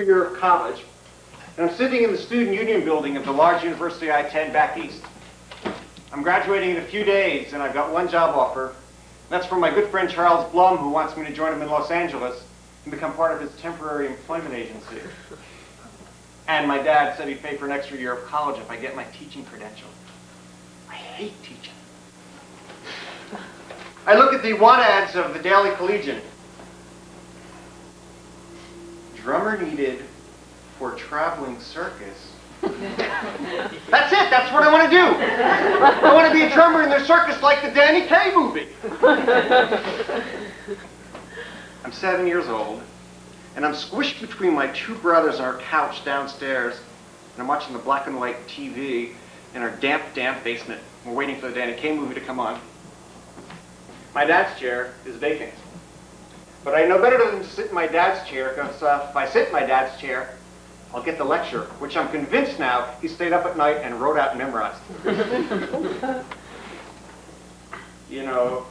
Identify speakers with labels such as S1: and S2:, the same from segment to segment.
S1: year of college, and I'm sitting in the Student Union building of the large University I-10 back east. I'm graduating in a few days, and I've got one job offer. That's from my good friend Charles Blum, who wants me to join him in Los Angeles and become part of his temporary employment agency. And my dad said he'd pay for an extra year of college if I get my teaching credential. I hate teaching. I look at the want ads of the Daily Collegian. Drummer needed for traveling circus. That's it. That's what I want to do. I want to be a drummer in their circus like the Danny Kaye movie. I'm 7 years old, and I'm squished between my two brothers on our couch downstairs, and I'm watching the black and white TV in our damp basement. We're waiting for the Danny Kaye movie to come on. My dad's chair is vacant. But I know better than to sit in my dad's chair, because if I sit in my dad's chair, I'll get the lecture, which I'm convinced now he stayed up at night and wrote out and memorized. You know,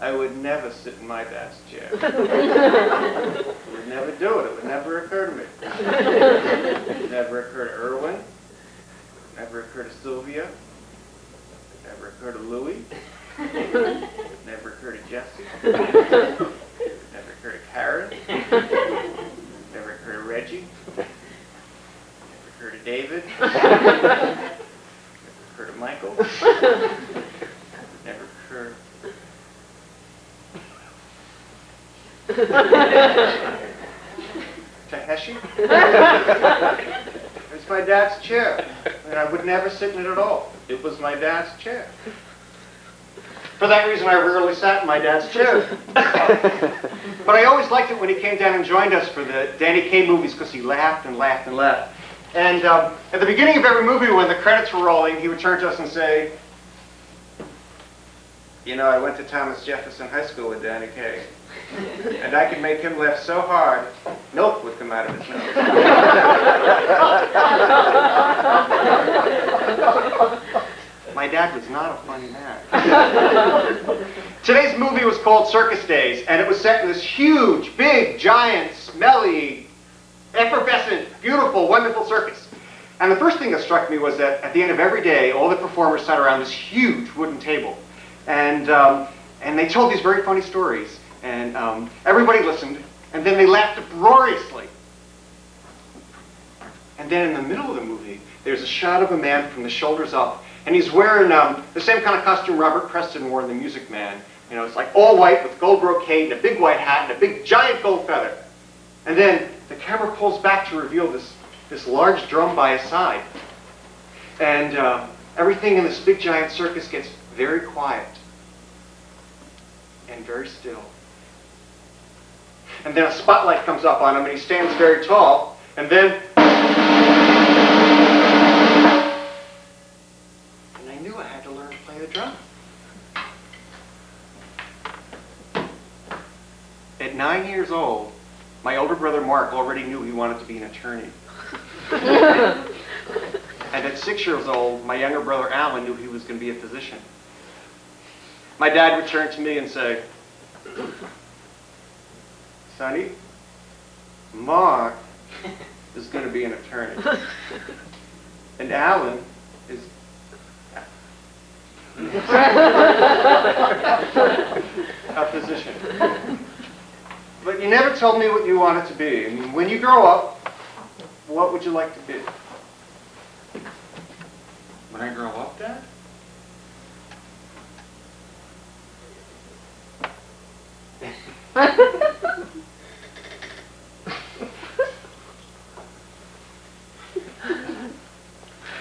S1: I would never sit in my dad's chair. I would never do it. It would never occur to me. It would never occur to Irwin. It would never occur to Sylvia. It would never occur to Louie. It would never occur to Jesse. It would never occur to Karen. It would never occur to Reggie. Never occur to David. Never occur to Michael. Never occur to Heshy. It's my dad's chair, and I would never sit in it at all. It was my dad's chair. For that reason, I rarely sat in my dad's chair. But I always liked it when he came down and joined us for the Danny Kaye movies, because he laughed and laughed and laughed. And at the beginning of every movie, when the credits were rolling, he would turn to us and say, "You know, I went to Thomas Jefferson High School with Danny Kaye. And I could make him laugh so hard, milk would come out of his nose." My dad was not a funny man. Today's movie was called Circus Days, and it was set in this huge, big, giant, smelly, effervescent, beautiful, wonderful circus. And the first thing that struck me was that at the end of every day, all the performers sat around this huge wooden table. And they told these very funny stories. And everybody listened, and then they laughed uproariously. And then in the middle of the movie, there's a shot of a man from the shoulders up, and he's wearing the same kind of costume Robert Preston wore in The Music Man. You know, it's like all white with gold brocade and a big white hat and a big giant gold feather. And then the camera pulls back to reveal this large drum by his side. And everything in this big giant circus gets very quiet and very still. And then a spotlight comes up on him, and he stands very tall, and then... And I knew I had to learn to play the drum. At 9 years old, my older brother Mark already knew he wanted to be an attorney. And at 6 years old, my younger brother Alan knew he was going to be a physician. My dad would turn to me and say, "Sonny, Mark is going to be an attorney. And Alan is a physician. But you never told me what you wanted to be. I mean, when you grow up, what would you like to be?" "When I grow up, Dad?"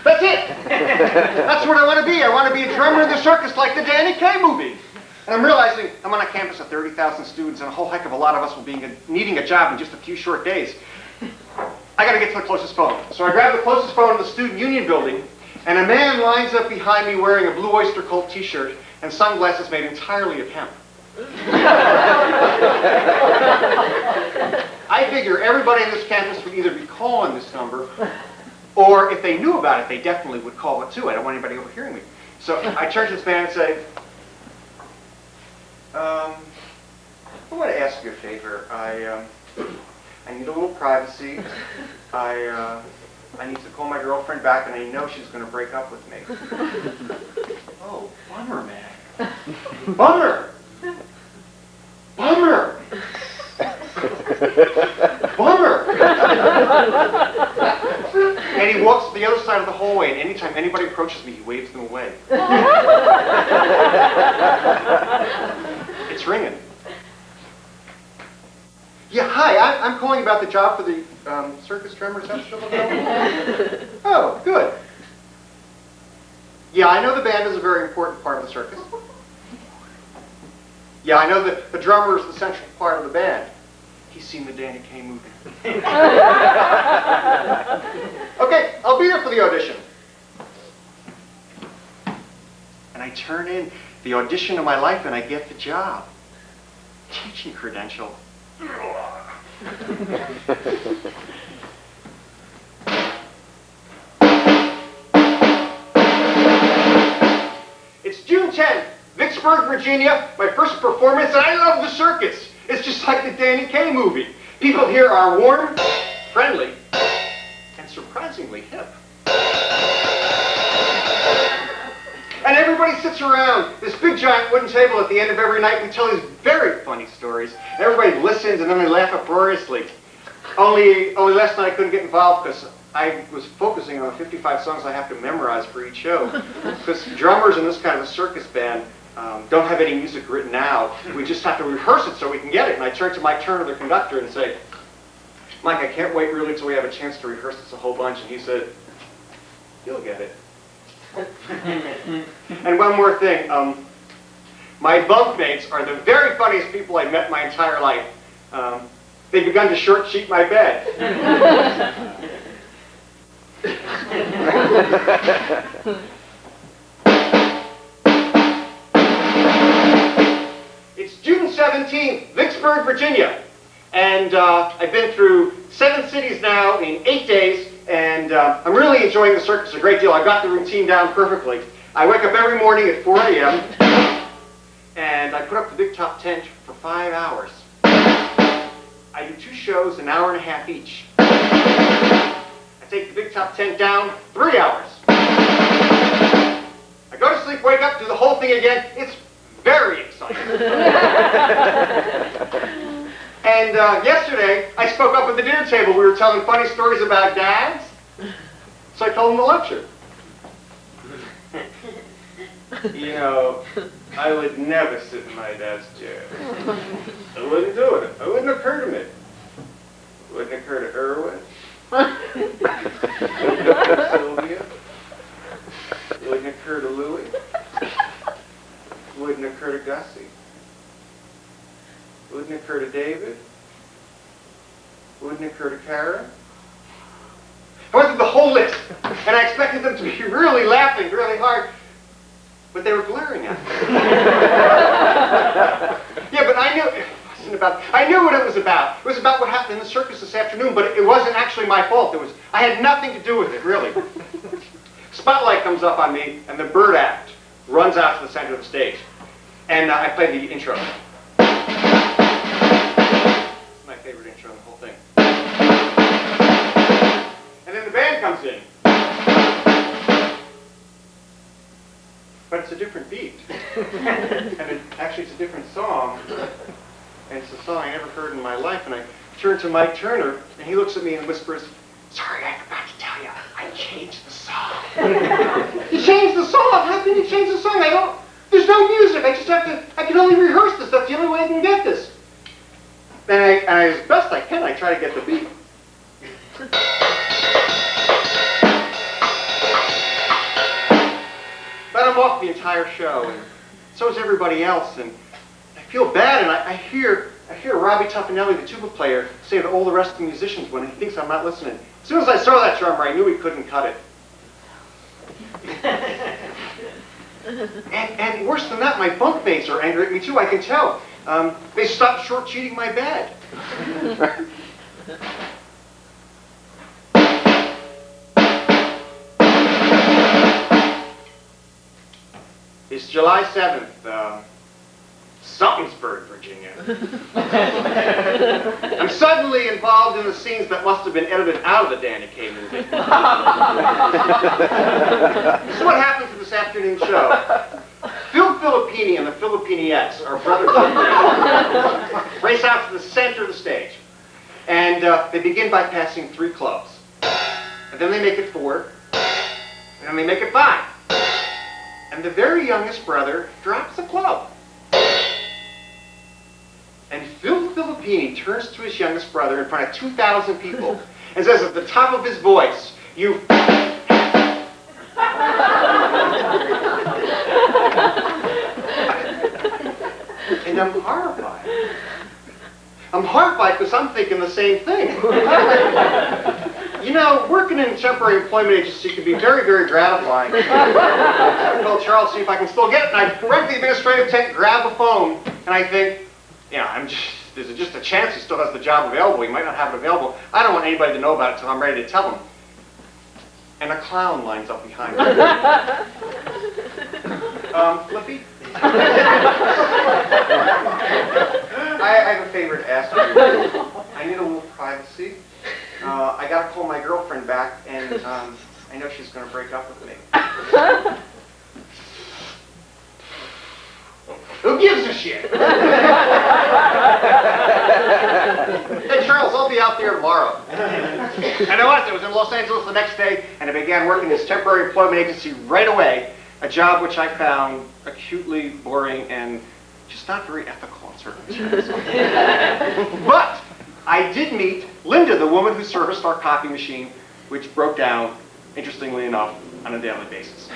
S1: That's it! That's what I want to be. I want to be a drummer in the circus like the Danny Kaye movie. And I'm realizing I'm on a campus of 30,000 students, and a whole heck of a lot of us will be needing a job in just a few short days. I got to get to the closest phone. So I grab the closest phone in the Student Union building, and a man lines up behind me wearing a Blue Oyster Cult t-shirt and sunglasses made entirely of hemp. I figure everybody on this campus would either be calling this number, or if they knew about it, they definitely would call it too. I don't want anybody overhearing me. So I turn to this man and say, I want to ask you a favor. I need a little privacy. I need to call my girlfriend back, and I know she's going to break up with me. Oh, bummer, man. Bummer! Bummer! Bummer! And he walks to the other side of the hallway, and anytime anybody approaches me, he waves them away. It's ringing. Yeah, hi, I'm calling about the job for the circus drummer. Is that still available? Oh, good. Yeah, I know the band is a very important part of the circus. Yeah, I know that the drummer is the central part of the band. He's seen the Danny Kaye movie. Okay, I'll be there for the audition. And I turn in the audition of my life and I get the job. Teaching credential. It's June 10th, Vicksburg, Virginia, my first performance, and I love the circus. It's just like the Danny Kaye movie. People here are warm, friendly, and surprisingly hip. And everybody sits around this big giant wooden table at the end of every night. We tell these very funny stories. And everybody listens and then they laugh uproariously. Only last night I couldn't get involved because I was focusing on the 55 songs I have to memorize for each show. Because drummers in this kind of a circus band don't have any music written out. We just have to rehearse it so we can get it. And I turn to Mike Turner, the conductor, and say, Mike, I can't wait really till we have a chance to rehearse this a whole bunch. And he said, you'll get it. And one more thing, my bunkmates are the very funniest people I've met my entire life. They've begun to short sheet my bed. It's June 17th, Vicksburg, Virginia. And I've been through 7 cities now in 8 days. And I'm really enjoying the circus a great deal. I've got the routine down perfectly. I wake up every morning at 4 a.m. and I put up the big top tent for 5 hours. I do 2 shows, an hour and a half each. I take the big top tent down, 3 hours. I go to sleep, wake up, do the whole thing again. It's very exciting. And yesterday, I spoke up at the dinner table. We were telling funny stories about dads. So I told them the lecture. You know, I would never sit in my dad's chair. I wouldn't do it. It wouldn't occur to me. It wouldn't occur to Irwin. Sylvia. It wouldn't occur to Louie. It wouldn't occur to Gussie. Wouldn't occur to David. Wouldn't occur to Karen. I went through the whole list, and I expected them to be really laughing really hard, but they were glaring at me. Yeah, but I knew it wasn't about. I knew what it was about. It was about what happened in the circus this afternoon, but it wasn't actually my fault. I had nothing to do with it, really. Spotlight comes up on me, and the Bird Act runs out to the center of the stage, and I play the intro. My favorite intro in the whole thing. And then the band comes in. But it's a different beat. And actually it's a different song. And it's a song I never heard in my life. And I turn to Mike Turner, and he looks at me and whispers, sorry, I forgot to tell you, I changed the song. You changed the song? How can you change the song? There's no music. I can only rehearse this. That's the only way I can get this. And I, as best I can, I try to get the beat. But I'm off the entire show, and so is everybody else, and I feel bad, and I hear Robbie Tuffanelli, the tuba player, say to all the rest of the musicians when he thinks I'm not listening. As soon as I saw that drummer, I knew he couldn't cut it. And worse than that, my bunkmates are angry at me too, I can tell. They stopped short-cheating my bed. It's July 7th,
S2: Something'sburg, Virginia. I'm suddenly involved in the scenes that must have been edited out of the Danny Kaye movie. This is what happens in this afternoon show. Phil Filippini and the Filippiniettes are brothers race out to the center of the stage. And they begin by passing 3 clubs. And then they make it 4. And then they make it 5. And the very youngest brother drops a club. And Phil Filippini turns to his youngest brother in front of 2,000 people and says at the top of his voice, "You And I'm horrified. I'm horrified because I'm thinking the same thing. You know, working in a temporary employment agency can be very, very gratifying. I told Charles, see if I can still get it, and I run to the administrative tent, grab the phone, and I think, you know, there's just a chance he still has the job available. He might not have it available. I don't want anybody to know about it until I'm ready to tell him. And a clown lines up behind me. Flippy? I have a favor to ask you. I need a little privacy. I gotta call my girlfriend back, and I know she's gonna break up with me. Who gives a shit? Hey, Charles, I'll be out there tomorrow. And I was in Los Angeles the next day, and I began working this temporary employment agency right away, a job which I found acutely boring and just not very ethical in circumstances. But I did meet Linda, the woman who serviced our copy machine, which broke down, interestingly enough, on a daily basis.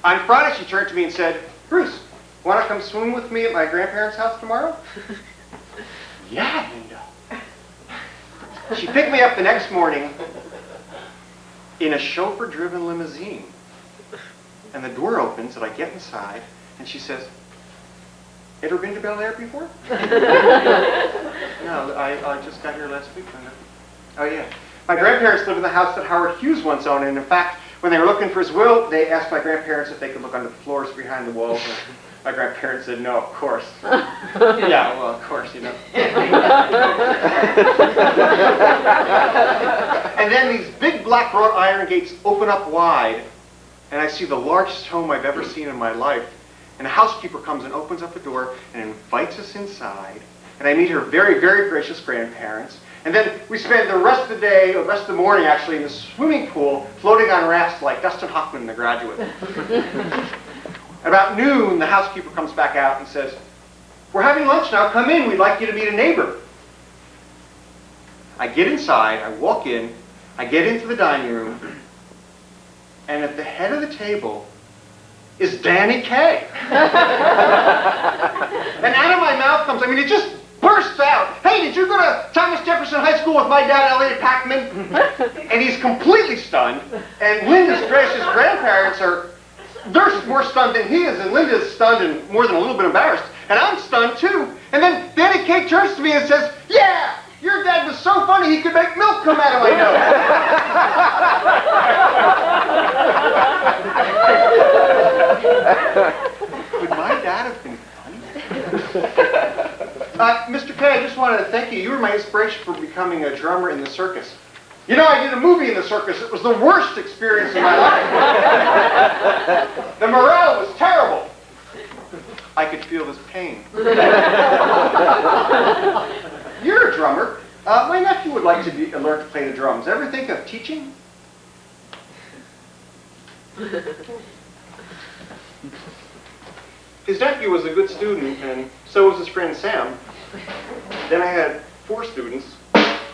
S2: On Friday, she turned to me and said, "Bruce, want to come swim with me at my grandparents' house tomorrow?" "Yeah, Linda." She picked me up the next morning in a chauffeur-driven limousine. And the door opens, and I get inside, and she says, "Ever been to Bel Air before?" "No, I just got here last week, Linda." "Oh, yeah. My grandparents lived in the house that Howard Hughes once owned, and in fact, when they were looking for his will, they asked my grandparents if they could look under the floors behind the walls, and my grandparents said, no, of course." "Yeah, well, of course, you know." And then these big black wrought iron gates open up wide, and I see the largest home I've ever seen in my life. And a housekeeper comes and opens up the door and invites us inside. And I meet her very, very gracious grandparents. And then we spend the rest of the day, or the rest of the morning actually, in the swimming pool, floating on rafts like Dustin Hoffman in The Graduate. About noon, the housekeeper comes back out and says, "We're having lunch now, come in, we'd like you to meet a neighbor." I get inside, I walk in, I get into the dining room, and at the head of the table is Danny Kaye. And out of my mouth comes, it just bursts out, "Hey, did you go to Thomas Jefferson High School with my dad, Elliot Packman?" And he's completely stunned, and Linda's gracious grandparents they're more stunned than he is, and Linda's stunned and more than a little bit embarrassed, and I'm stunned too. And then Danny Kaye turns to me and says, "Yeah, your dad was so funny he could make milk come out of my nose." Would my dad have been funny? Mr. Kaye, I just wanted to thank you. You were my inspiration for becoming a drummer in the circus. You know, I did a movie in the circus. It was the worst experience of my life. The morale was terrible. I could feel this pain. You're a drummer. My nephew would like to learn to play the drums. Ever think of teaching? His nephew was a good student, and so was his friend Sam. Then I had 4 students, and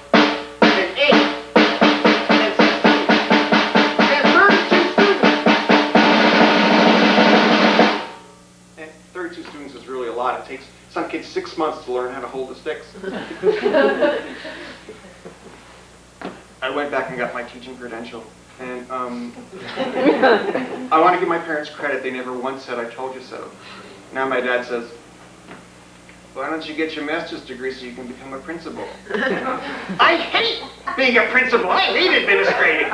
S2: 8, and 16, and 32 students. And 32 students is really a lot. It takes some kids 6 months to learn how to hold the sticks. I went back and got my teaching credential. And I want to give my parents credit. They never once said, "I told you so." Now my dad says, "Why don't you get your master's degree so you can become a principal?" I hate being a principal. I hate administrating.